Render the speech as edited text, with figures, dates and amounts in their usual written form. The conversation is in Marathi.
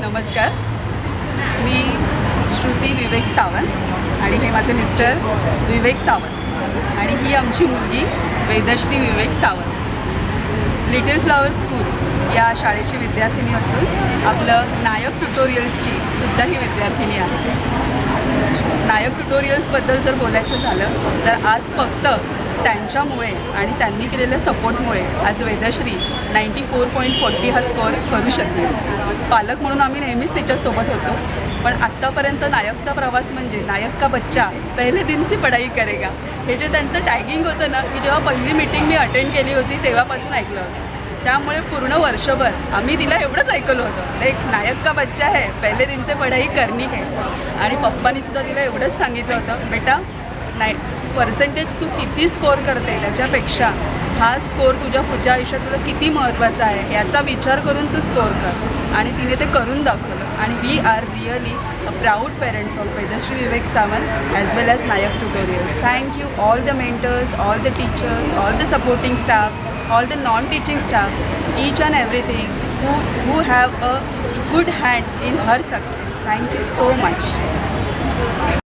नमस्कार, मी श्रुती विवेक सावंत आणि हे माझे मिस्टर विवेक सावंत आणि ही आमची मुलगी Vedashree Vivek Sawant. Little flower school या शाळेची विद्यार्थिनी असून आपलं नायक ट्युटोरियल्सची सुद्धा ही विद्यार्थिनी आहे. नायक ट्युटोरियल्सबद्दल जर बोलायचं झालं तर आज फक्त त्यांच्यामुळे आणि त्यांनी केलेल्या सपोर्टमुळे आज वेदश्री 94.40 हा स्कोअर करू शकते. पालक म्हणून आम्ही नेहमीच तिच्यासोबत होतो, पण आत्तापर्यंत नायकचा प्रवास म्हणजे नायक का बच्चा पहिले दिनची पढाई करेगा हे जे त्यांचं टॅगिंग होतं ना, की जेव्हा पहिली मीटिंग मी अटेंड केली होती तेव्हापासून ऐकलं होतं. त्यामुळे पूर्ण वर्षभर आम्ही तिला एवढंच ऐकलं होतं, एक नायक का बच्चा है, पहिले दिन से पढाई करनी है. आणि पप्पानीसुद्धा तिला एवढंच सांगितलं होतं, बेटा पर्सेंटेज तू किती स्कोअर करते त्याच्यापेक्षा हा स्कोअर तुझ्या पुढच्या आयुष्यात तुला किती महत्त्वाचा आहे याचा विचार करून तू स्कोअर कर. आणि तिने ते करून दाखवलं. आणि we are really a proud parents of Vedashree Vivek Sawant as well as Naik tutorials. Thank you all the mentors, all the teachers, all the supporting staff, all the non-teaching staff, each and everything who have a good hand in her success. Thank you so much.